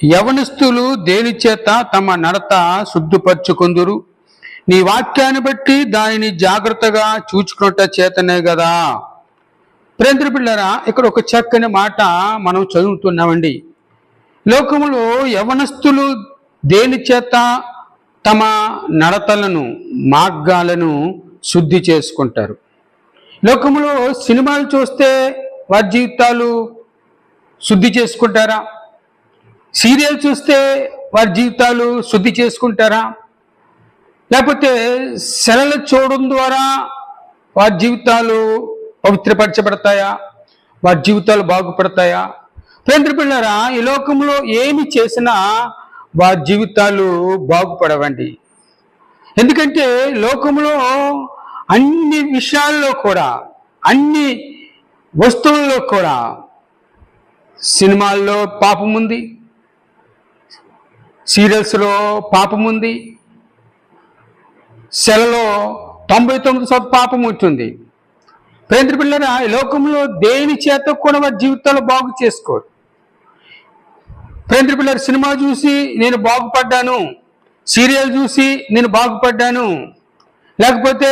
యవనస్తులు దేని చేత తమ నడత శుద్ధిపరచుకొందురు? నీ వాక్యాన్ని బట్టి దానిని జాగ్రత్తగా చూచుకున్నట చేతనే కదా. ప్రేంద్ర పిల్లరా, ఇక్కడ ఒక చక్కని మాట మనం చదువుతున్నామండి. లోకములో యవనస్తులు దేని చేత తమ నడతలను మార్గాలను శుద్ధి చేసుకుంటారు? లోకములో సినిమాలు చూస్తే వారి జీవితాలు శుద్ధి చేసుకుంటారా? సీరియల్ చూస్తే వారి జీవితాలు శుద్ధి చేసుకుంటారా? లేకపోతే సెలలు చూడడం ద్వారా వారి జీవితాలు పవిత్రపరచబడతాయా? వారి జీవితాలు బాగుపడతాయా? ప్రేంద్ర పిల్లరా, ఈ లోకంలో ఏమి చేసినా వారి జీవితాలు బాగుపడవండి. ఎందుకంటే లోకంలో అన్ని విషయాల్లో కూడా, అన్ని వస్తువుల్లో కూడా సినిమాల్లో పాపం ఉంది, సీరియల్స్లో పాపం ఉంది, సెలలో 99% పాపం ఉంటుంది. ప్రేంద్ర పిల్లరా, ఈ లోకంలో దేని చేత కూడా వారి జీవితాలు బాగు చేసుకోరు. ప్రేంద్ర పిల్లలు సినిమా చూసి నేను బాగుపడ్డాను, సీరియల్ చూసి నేను బాగుపడ్డాను, లేకపోతే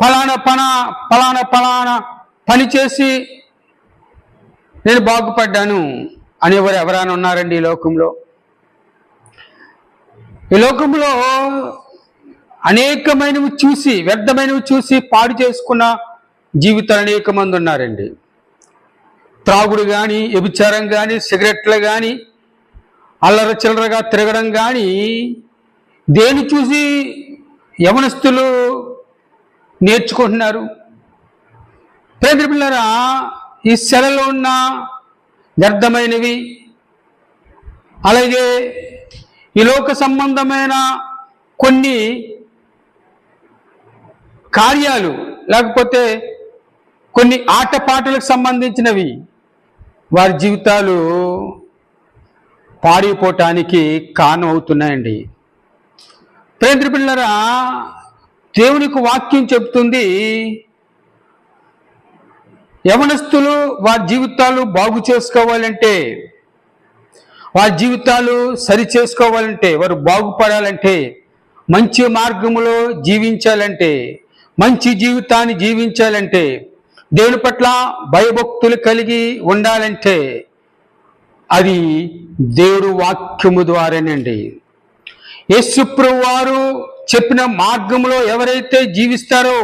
ఫలానా ఫలానా పని చేసి నేను బాగుపడ్డాను అనేవారు ఎవరైనా ఉన్నారండి ఈ లోకంలో? ఈ లోకంలో అనేకమైనవి చూసి, వ్యర్థమైనవి చూసి పాడు చేసుకున్న జీవితాలు అనేక మంది ఉన్నారండి. త్రాగుడు కానీ, వ్యభిచారం కానీ, సిగరెట్లు కానీ, అల్లర చిల్లరగా తిరగడం కానీ, దేని చూసి యవనస్తులు నేర్చుకుంటున్నారు? ప్రేంద్ర పిల్లరా, ఈ సెలలో ఉన్న వ్యర్థమైనవి, అలాగే ఈ లోక సంబంధమైన కొన్ని కార్యాలు, లేకపోతే కొన్ని ఆటపాటలకు సంబంధించినవి వారి జీవితాలు పాడైపోవటానికి కారణం అవుతున్నాయండి. ప్రేంద్ర పిల్లరా, దేవునికి వాక్యం చెప్తుంది, యవనస్తులు వారి జీవితాలు బాగు చేసుకోవాలంటే, వారి జీవితాలు సరి చేసుకోవాలంటే, వారు బాగుపడాలంటే, మంచి మార్గములో జీవించాలంటే, మంచి జీవితాన్ని జీవించాలంటే, దేవుని పట్ల భయభక్తులు కలిగి ఉండాలంటే అది దేవుడు వాక్యము ద్వారానండి. యేసుప్రభు వారు చెప్పిన మార్గంలో ఎవరైతే జీవిస్తారో,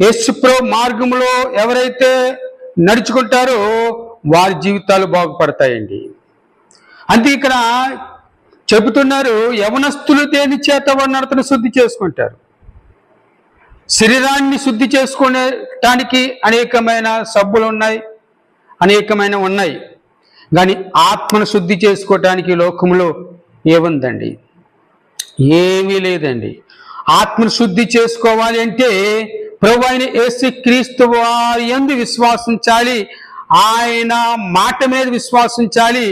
యేసుప్రభు మార్గంలో ఎవరైతే నడుచుకుంటారో వారి జీవితాలు బాగుపడతాయండి. అందుకే ఇక్కడ చెబుతున్నారు, యవనస్తులు దేని చేత వారి నడతను శుద్ధి చేసుకుంటారు. శరీరాన్ని శుద్ధి చేసుకునేటానికి అనేకమైన సబ్బులు ఉన్నాయి, అనేకమైన ఉన్నాయి. కానీ ఆత్మను శుద్ధి చేసుకోవటానికి లోకంలో ఏముందండి? ఏమీ లేదండి. ఆత్మను శుద్ధి చేసుకోవాలి అంటే ప్రభువైన అయిన యేసుక్రీస్తు వారి యందు విశ్వాసించాలి, ఆయన మాట మీద విశ్వాసించాలి,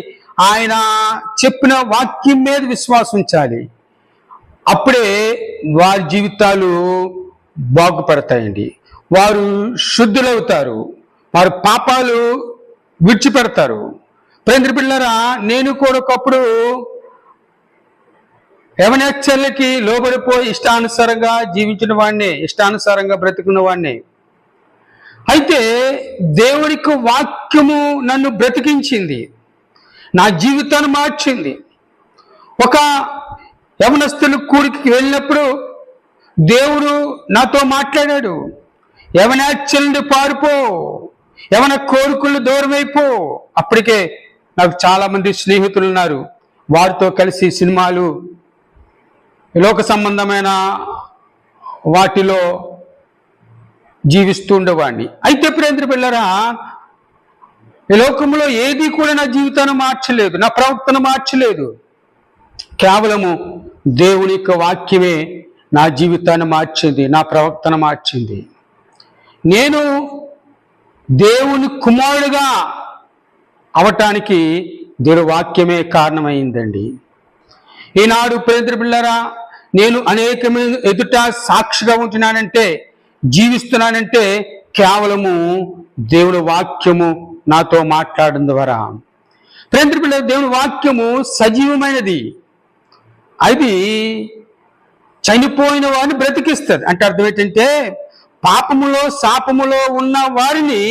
ఆయన చెప్పిన వాక్యం మీద విశ్వాసించాలి. అప్పుడే వారి జీవితాలు బాగుపడతాయండి. వారు శుద్ధులవుతారు, వారు పాపాలు విడిచిపెడతారు. ప్రేంద్ర పిల్లరా, నేను కూడా ఒకప్పుడు యవనస్తులకి లోబడిపోయి ఇష్టానుసారంగా జీవించిన వాడిని, ఇష్టానుసారంగా బ్రతుకున్న వాడిని. అయితే దేవుడికి వాక్యము నన్ను బ్రతికించింది, నా జీవితాన్ని మార్చింది. ఒక యవనస్తుల కూడికి వెళ్ళినప్పుడు దేవుడు నాతో మాట్లాడాడు, యవనస్తుల నుండి పారిపో, యవన కోరికలు దూరమైపో. అప్పటికే నాకు చాలామంది స్నేహితులు ఉన్నారు, వారితో కలిసి సినిమాలు, లోక సంబంధమైన వాటిలో జీవిస్తూ ఉండేవాడిని. అయితే ప్రేంద్ర పిల్లరా, ఈ లోకంలో ఏది కూడా నా జీవితాన్ని మార్చలేదు, నా ప్రవర్తన మార్చలేదు. కేవలము దేవుని యొక్క వాక్యమే నా జీవితాన్ని మార్చింది, నా ప్రవర్తన మార్చింది. నేను దేవుని కుమారుడుగా అవటానికి దేవుని వాక్యమే కారణమైందండి. ఈనాడు ప్రేంద్ర పిల్లరా, నేను అనేకమైన ఎదుట సాక్షిగా ఉంటున్నానంటే, జీవిస్తున్నానంటే కేవలము దేవుని వాక్యము నాతో మాట్లాడడం ద్వారా. ప్రేమ పిల్లలు, దేవుని వాక్యము సజీవమైనది. అది చనిపోయిన వారిని బ్రతికిస్తుంది. అంటే అర్థం ఏంటంటే పాపములో శాపములో ఉన్న వారిని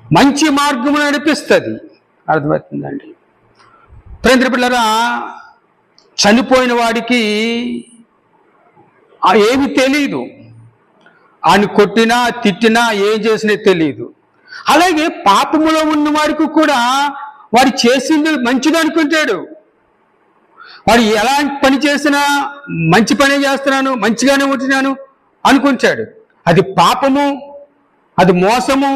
మంచి మార్గము నడిపిస్తుంది. అర్థమవుతుందండి. ప్రేమ పిల్లరా, చనిపోయిన వాడికి ఏమి తెలియదు. ఆయన కొట్టినా తిట్టినా ఏం చేసినా తెలియదు. అలాగే పాపములో ఉన్న వాడికి కూడా వాడు చేసింది మంచిది అనుకుంటాడు. వాడు ఎలాంటి పని చేసినా మంచి పనే చేస్తున్నాను, మంచిగానే ఉంటున్నాను అనుకుంటాడు. అది పాపము, అది మోసము,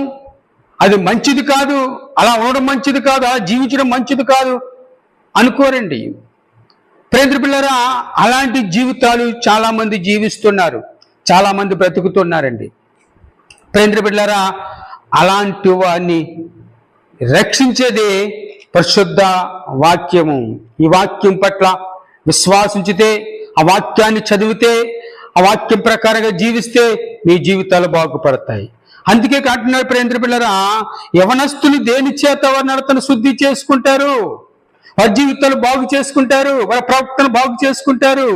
అది మంచిది కాదు, అలా ఉండడం మంచిది కాదు, అలా జీవించడం మంచిది కాదు అనుకోరండి. ప్రేమ పిల్లరా, అలాంటి జీవితాలు చాలామంది జీవిస్తున్నారు, చాలామంది బ్రతుకుతున్నారండి. ప్రేమ పిల్లరా, అలాంటి వారిని రక్షించేదే పరిశుద్ధ వాక్యము. ఈ వాక్యం పట్ల విశ్వాసించితే, ఆ వాక్యాన్ని చదివితే, ఆ వాక్యం ప్రకారంగా జీవిస్తే మీ జీవితాలు బాగుపడతాయి. అందుకే కాంటున్నారు ప్రేమ పిల్లరా, యవనస్తులు దేని చేత వారి నడతను శుద్ధి చేసుకుంటారు, వారి జీవితాలు బాగు చేసుకుంటారు, వారి ప్రవర్తన బాగు చేసుకుంటారు,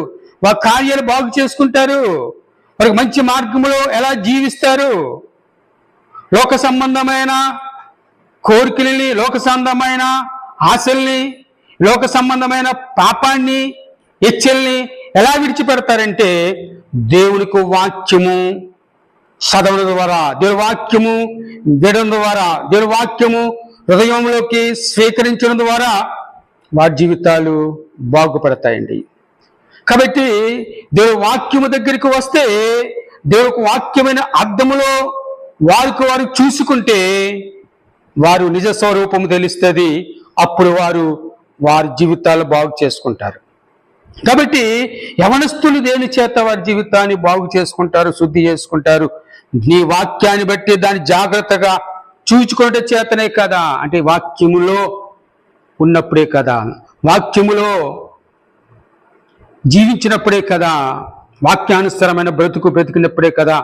వారి కార్యాలు బాగు చేసుకుంటారు, వారికి మంచి మార్గంలో ఎలా జీవిస్తారు. లోక సంబంధమైన కోరికలని, లోక సంబంధమైన ఆశల్ని, లోక సంబంధమైన పాపాన్ని, ఇచ్చల్ని ఎలా విడిచిపెడతారంటే దేవునికి వాక్యము చదవడం ద్వారా, దేవుని వాక్యము వినడం ద్వారా, దేవుని వాక్యము హృదయంలోకి స్వీకరించడం ద్వారా వారి జీవితాలు బాగుపడతాయండి. కాబట్టి దేవుని వాక్యము దగ్గరికి వస్తే, దేవునికి వాక్యమైన అర్థములో వారికి వారు చూసుకుంటే వారు నిజ స్వరూపము తెలుస్తుంది. అప్పుడు వారు వారి జీవితాలు బాగు చేసుకుంటారు. కాబట్టి యవనస్తులు దేని చేత వారి జీవితాన్ని బాగు చేసుకుంటారు, శుద్ధి చేసుకుంటారు? నీ వాక్యాన్ని బట్టి దాన్ని జాగ్రత్తగా చూచుకునే చేతనే కదా. అంటే వాక్యములో ఉన్నప్పుడే కదా, వాక్యములో జీవించినప్పుడే కదా, వాక్యానుసరమైన బ్రతికినప్పుడే కదా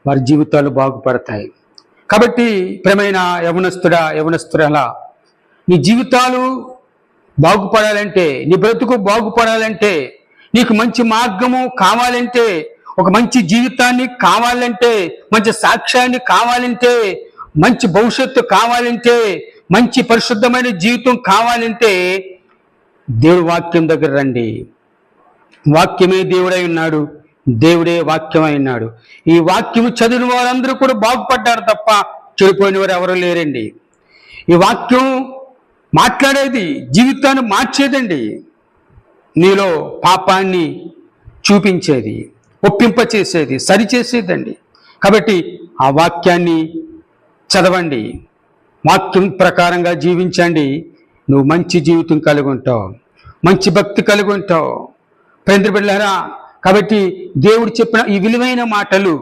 వారి జీవితాలు బాగుపడతాయి. కాబట్టి ప్రేమైన యవనస్తుడా, యవనస్తురాలా, నీ జీవితాలు బాగుపడాలంటే, నీ బ్రతుకు బాగుపడాలంటే, నీకు మంచి మార్గము కావాలంటే, ఒక మంచి జీవితాన్ని కావాలంటే, మంచి సాక్ష్యాన్ని కావాలంటే, మంచి భవిష్యత్తు కావాలంటే, మంచి పరిశుద్ధమైన జీవితం కావాలంటే దేవుడి వాక్యం దగ్గర రండి. వాక్యమే దేవుడై ఉన్నాడు, దేవుడే వాక్యమై ఉన్నాడు. ఈ వాక్యము చదివిన వారందరూ కూడా బాగుపడ్డారు తప్ప చెడిపోయిన వారు ఎవరు లేరండి. ఈ వాక్యం మాట్లాడేది, జీవితాన్ని మార్చేదండి, నీలో పాపాన్ని చూపించేది, ఒప్పింపచేసేది, సరిచేసేదండి. కాబట్టి ఆ వాక్యాన్ని చదవండి, వాక్యం ప్రకారంగా జీవించండి. నువ్వు మంచి జీవితం కలిగి ఉంటావు, మంచి భక్తి కలిగి ఉంటావు. ప్రేమ బిడ్డలారా, కాబట్టి దేవుడు చెప్పిన ఈ విలువైన మాటలు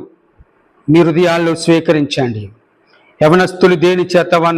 మీ హృదయాల్లో స్వీకరించండి. యవనస్తులు దేని చేత వారు